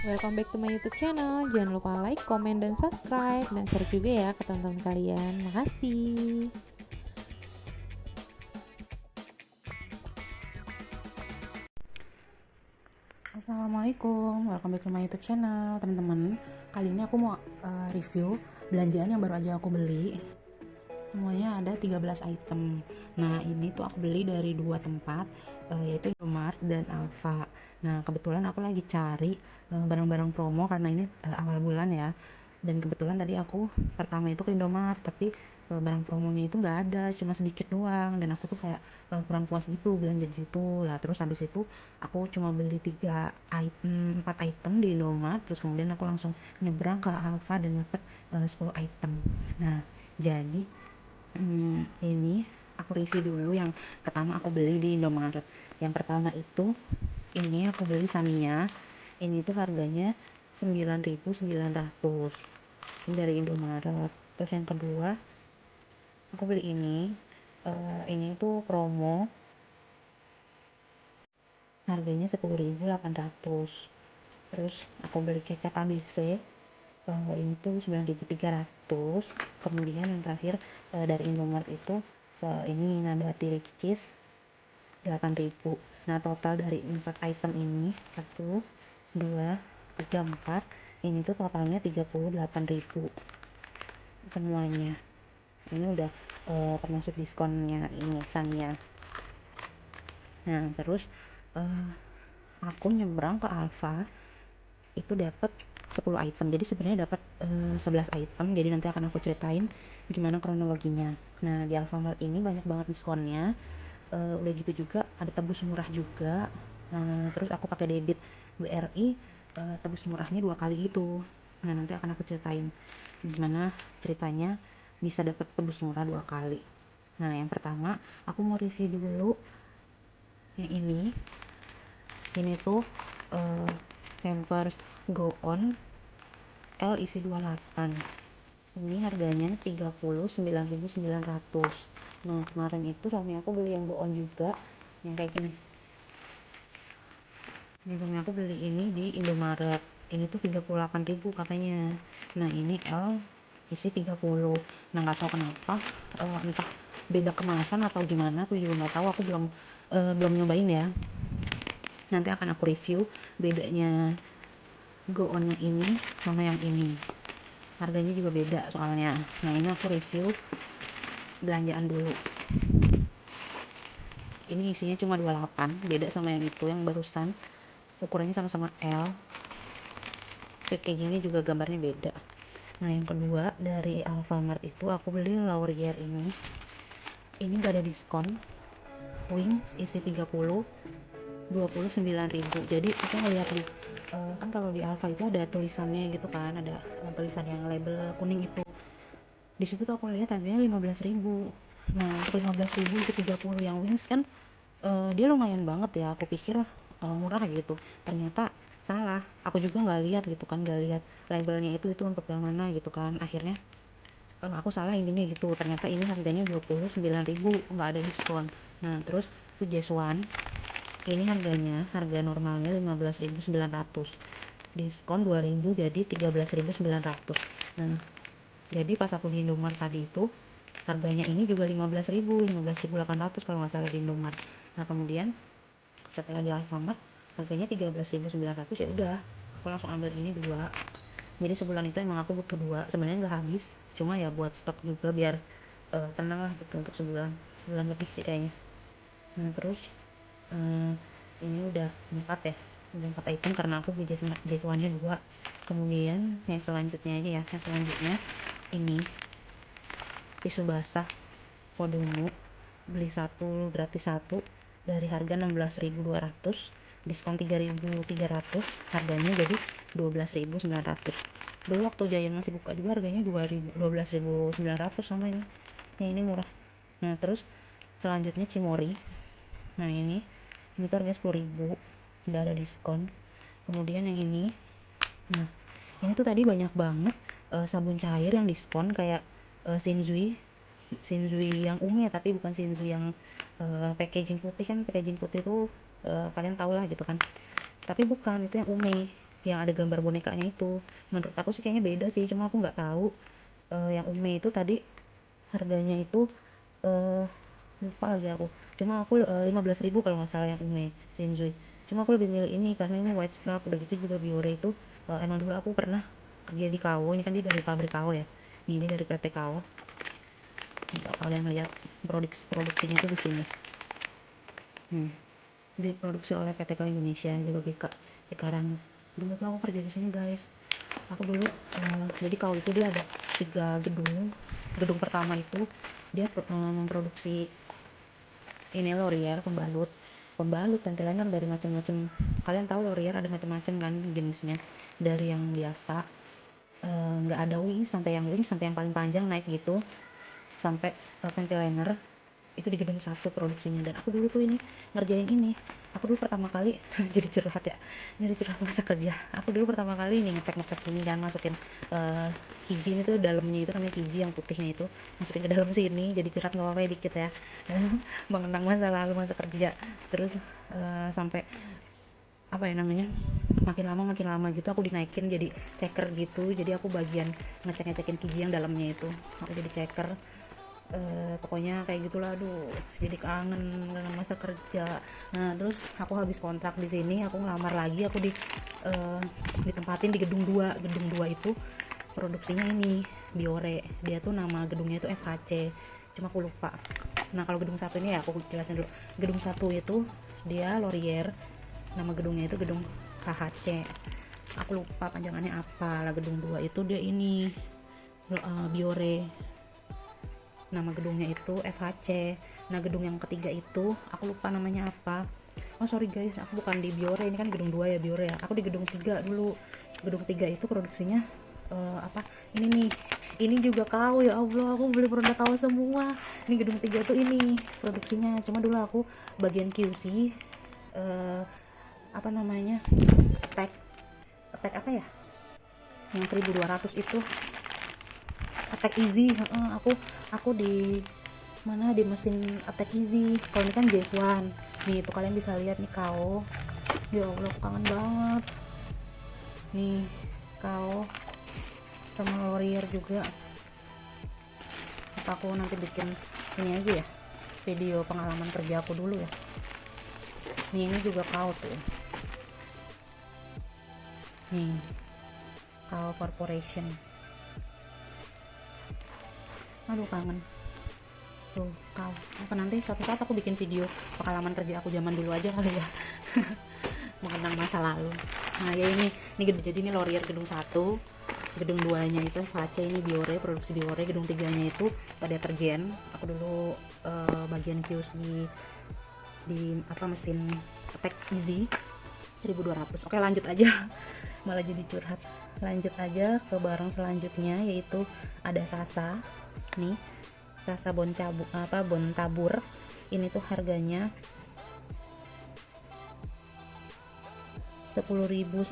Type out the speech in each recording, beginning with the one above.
Welcome back to my YouTube channel. Jangan lupa like, comment, dan subscribe, dan share juga ya ke teman-teman kalian. Makasih. Assalamualaikum, welcome back to my YouTube channel, teman-teman. Kali ini aku mau review belanjaan yang baru aja aku beli. Semuanya ada 13 item. Nah, ini tuh aku beli dari dua tempat, yaitu Indomaret dan Alfa. Nah, kebetulan aku lagi cari barang-barang promo karena ini awal bulan ya. Dan kebetulan tadi aku pertama itu ke Indomaret, tapi barang promonya itu nggak ada, cuma sedikit doang. Dan aku tuh kayak kurang puas gitu belanja di situ. Lah, terus habis itu aku cuma beli 4 item di Indomaret. Terus kemudian aku langsung nyebrang ke Alfa dan dapet 10 item. Nah, jadi ini aku review dulu. Yang pertama aku beli di Indomaret. Yang pertama itu ini aku beli Samia. Ini tuh harganya 9.900. Ini dari Indomaret. Terus yang kedua aku beli ini tuh promo, harganya 10.800. Terus aku beli kecap ABC, ini tuh 9.300. Kemudian yang terakhir dari Indomaret itu ini nabati cheese 8.000. Nah, total dari 4 item ini 1 2 3 4, ini tuh totalnya 38.000 semuanya. Ini udah termasuk diskonnya ini Sania. Nah, terus aku nyebrang ke Alfa itu dapat 10 item. Jadi sebenarnya dapat 11 item. Jadi nanti akan aku ceritain gimana kronologinya. Nah, di Alfamart ini banyak banget diskonnya. Udah gitu juga ada tebus murah juga. Terus aku pakai debit BRI, tebus murahnya 2 kali gitu. Nah, nanti akan aku ceritain gimana ceritanya bisa dapat tebus murah 2 kali. Nah, yang pertama aku mau review dulu yang ini tuh Pampers Go On L isi 28. Ini harganya 39.900. Nah, kemarin itu suami aku beli yang Go On juga, yang kayak gini. Suami aku beli ini di Indomaret. Ini tuh 38.000 katanya. Nah, ini L isi 30. Nah, nggak tahu kenapa, entah beda kemasan atau gimana, aku juga nggak tahu. Aku belum nyobain ya. Nanti akan aku review bedanya Go On yang ini sama yang ini. Harganya juga beda soalnya. Nah, ini aku review belanjaan dulu. Ini isinya cuma 28, beda sama yang itu yang barusan. Ukurannya sama-sama L. Packagingnya juga gambarnya beda. Nah, yang kedua dari Alfamart itu aku beli Laurier ini. Ini gak ada diskon. Wings isi 30, 29.000. Jadi aku ngeliat di kan kalau di Alfa itu ada tulisannya gitu kan, ada tulisan yang label kuning itu. Di situ tuh aku lihat harganya 15.000. Nah, untuk 15.000 itu 30 yang wings kan dia lumayan banget ya. Aku pikir murah gitu. Ternyata salah. Aku juga nggak lihat gitu kan, nggak lihat labelnya itu untuk yang mana gitu kan. Akhirnya aku salah intinya gitu. Ternyata ini harganya 29.000, nggak ada diskon. Nah, terus itu Just One. Ini harga normalnya 15.900. Diskon 2.000 jadi 13.900. Nah, jadi pas aku di Indomaret tadi itu harganya ini juga 15.800 kalau nggak salah di Indomaret. Nah, kemudian setelah di Alfamart harganya 13.900, ya udah aku langsung ambil ini dua. Jadi sebulan itu emang aku butuh dua. Sebenarnya nggak habis, cuma ya buat stok juga biar tenang lah gitu untuk sebulan lebih sih kayaknya. Nah, terus ini udah 4 ya, udah 4 item karena aku beli jatuhannya 2. Kemudian yang selanjutnya aja ya, yang selanjutnya ini tisu basah Kodomo, beli satu gratis satu, dari harga 16.200, diskon 3.300, harganya jadi 12.900. Dulu waktu Giant masih buka juga harganya 12.900 sama ini. Yang ini murah. Nah, terus selanjutnya Cimory. Nah, ini tuh harganya 10.000, tidak ada diskon. Kemudian yang ini, nah ini tuh tadi banyak banget sabun cair yang diskon, kayak Shinzui yang ungu ya, tapi bukan Shinzui yang packaging putih. Kan packaging putih tuh kalian tau lah gitu kan, tapi bukan, itu yang ungu. yang ada gambar bonekanya itu. Menurut aku sih kayaknya beda sih, cuma aku nggak tahu. Yang Ume itu tadi harganya itu lupa lagi aku, cuma aku 15.000 kalau nggak salah yang Ume Senjui. Cuma aku lebih milih ini karena ini white scrap. Udah gitu juga Biore itu emang dulu aku pernah kerja di KAO. Ini kan dia dari pabrik KAO ya, ini dari PT KAO. Kalau kalian lihat produksinya itu di sini. Diproduksi oleh PT KAO Indonesia juga BK sekarang. Dulu tuh aku kerja di sini guys. Aku dulu jadi KAO itu dia ada 3 gedung. Gedung pertama itu dia memproduksi ini Laurier, pembalut ventilator dari macam-macam. Kalian tahu Laurier ada macam-macam kan jenisnya, dari yang biasa nggak ada wings sampai yang paling panjang naik gitu, sampai ventilator itu di gedung 1 produksinya. Dan aku dulu tuh ini ngerjain ini. Aku dulu pertama kali jadi curhat masa kerja. Aku dulu pertama kali ini ngecek ini, jangan masukin kiji itu dalamnya, itu namanya kiji yang putihnya itu, masukin ke dalam sini. Jadi curhat nggak apa-apa dikit ya. Mengenang masa lalu, masa kerja. Terus sampai apa ya namanya, makin lama gitu aku dinaikin jadi checker gitu. Jadi aku bagian ngecekin kiji yang dalamnya itu, aku jadi checker. Pokoknya kayak gitulah. Aduh, jadi kangen masa kerja. Nah terus aku habis kontrak di sini, aku ngelamar lagi, aku ditempatin di gedung 2 itu produksinya ini Biore. Dia tuh nama gedungnya itu FHC, cuma aku lupa. Nah kalau gedung 1 ini ya aku jelasin dulu. Gedung 1 itu dia Laurier, nama gedungnya itu gedung KHC, aku lupa panjangannya apa lah. Gedung 2 itu dia ini Biore, nama gedungnya itu FHC. Nah gedung yang ketiga itu aku lupa namanya apa. Oh sorry guys, aku bukan di Biore, ini kan gedung 2 ya Biore ya. Aku di gedung 3 dulu. Gedung 3 itu produksinya ini nih, ini juga KAO. Ya Allah, aku beli produk KAO semua. Ini gedung 3 tuh ini produksinya. Cuma dulu aku bagian QC apa namanya, attack apa ya, yang 1200 itu Attack Easy. Aku di mana, di mesin Attack Easy. Kalau ini kan JS1 nih, itu kalian bisa lihat nih KAO. Ya Allah, kangen banget nih KAO sama Laurier juga. Apa aku nanti bikin ini aja ya, video pengalaman kerja aku dulu ya. Nih ini juga KAO tuh, nih KAO Corporation. Aduh kangen tuh KAO. Nanti suatu saat aku bikin video pengalaman kerja aku zaman dulu aja kali ya. Mengenang masa lalu. Nah ya ini jadi ini Laurier gedung 1, gedung 2 nya itu FHC, ini Biore, produksi Biore. Gedung 3 nya itu deterjen. Aku dulu bagian QC di apa, mesin Attack Easy 1200. Oke lanjut aja, malah jadi curhat. Lanjut aja ke barang selanjutnya, yaitu ada Sasa nih, Sasa Bon Tabur. Ini tuh harganya 10.900,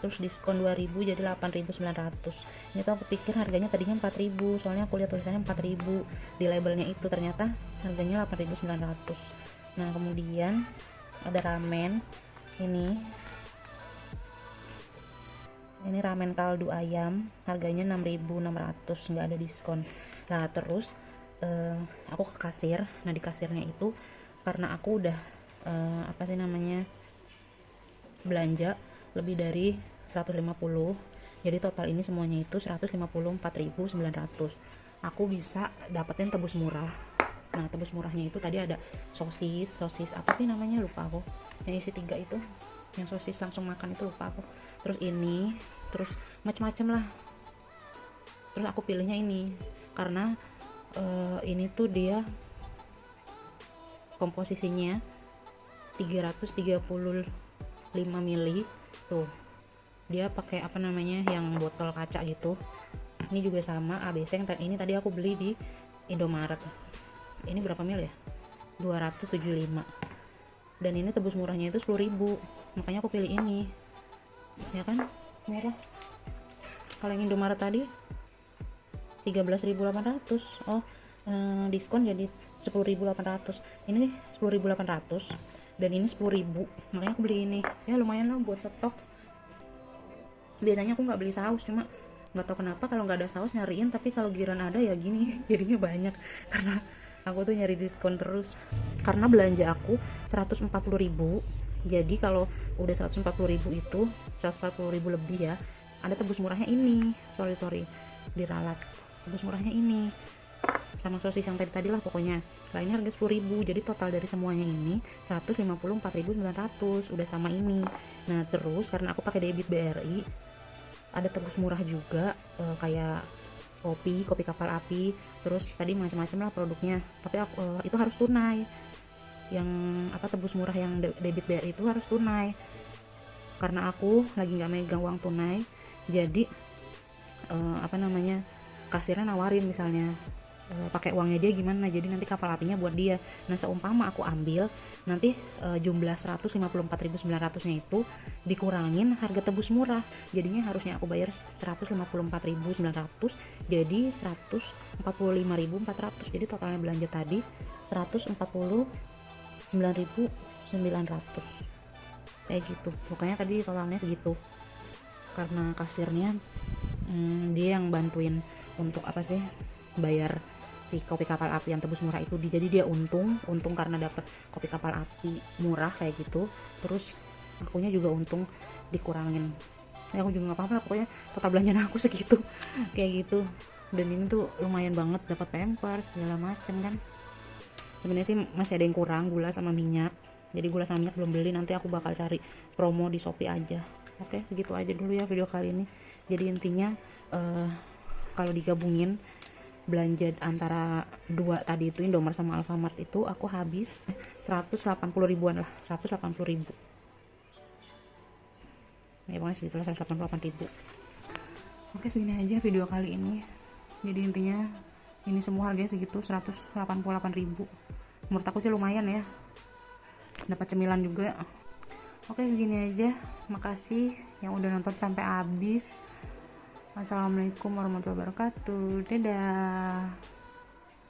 terus diskon 2.000 jadi 8.900. Ini tuh aku pikir harganya tadinya 4.000, soalnya aku lihat tulisannya 4.000 di labelnya itu, ternyata harganya 8.900. Nah kemudian ada ramen. Ini ramen kaldu ayam, harganya 6.600, nggak ada diskon. Nah terus aku ke kasir. Nah di kasirnya itu karena aku udah apa sih namanya, belanja lebih dari 150, jadi total ini semuanya itu 154.900. Aku bisa dapetin tebus murah. Nah tebus murahnya itu tadi ada sosis apa sih namanya, lupa aku, yang isi 3 itu, yang sosis langsung makan itu, lupa aku. Terus ini, terus macam-macam lah. Terus aku pilihnya ini karena ini tuh dia komposisinya 335 mili tuh. Dia pakai apa namanya, yang botol kaca gitu. Ini juga sama ABC yang ini tadi aku beli di Indomaret. Ini berapa mil ya, 275. Dan ini tebus murahnya itu 10.000, makanya aku pilih ini ya kan, murah. Kalau yang Indomaret tadi 13.800. Diskon jadi 10.800. Ini 10.800 dan ini 10.000, makanya aku beli ini. Ya lumayan lah buat stok. biasanya aku nggak beli saus, cuma nggak tahu kenapa kalau nggak ada saus nyariin, tapi kalau giran ada ya gini jadinya banyak karena aku tuh nyari diskon terus. Karena belanja aku 140.000, jadi kalau udah 140.000 itu 140.000 lebih ya, ada tebus murahnya ini, sorry diralat, tebus murahnya ini sama sosis yang tadi lah pokoknya. Lah ini harga 10.000, jadi total dari semuanya ini 154.900, udah sama ini. Nah terus karena aku pakai debit BRI, ada tebus murah juga, kayak kopi kapal api, terus tadi macam-macam lah produknya, tapi aku, itu harus tunai. Yang tebus murah yang debit BRI itu harus tunai, karena aku lagi nggak megang uang tunai. Jadi kasirnya nawarin misalnya pakai uangnya dia gimana, jadi nanti kapal apinya buat dia. Nah seumpama aku ambil nanti jumlah 154.900 nya itu dikurangin harga tebus murah, jadinya harusnya aku bayar 154.900 jadi 145.400, jadi totalnya belanja tadi 149.900 kayak gitu. Pokoknya tadi totalnya segitu, karena kasirnya dia yang bantuin untuk bayar si kopi kapal api yang tebus murah itu. Jadi dia untung karena dapat kopi kapal api murah kayak gitu, terus akunya juga untung dikurangin. Ya aku juga nggak apa-apa, pokoknya total belanjaan aku segitu kayak gitu. Dan ini tuh lumayan banget, dapat pampers segala macem kan. Sebenarnya sih masih ada yang kurang, gula sama minyak, jadi gula sama minyak belum beli, nanti aku bakal cari promo di Shopee aja. Oke, segitu aja dulu ya video kali ini. Jadi intinya kalau digabungin belanja antara dua tadi itu, Indomaret sama Alfamart itu, aku habis 180.000-an lah, 180.000 ya pokoknya segitulah, 188.000. Oke, segini aja video kali ini. Jadi intinya ini semua harganya segitu, 188.000. Menurut aku sih lumayan ya, dapat cemilan juga. Oke, segini aja, makasih yang udah nonton sampai habis. Assalamualaikum warahmatullahi wabarakatuh. Dadah.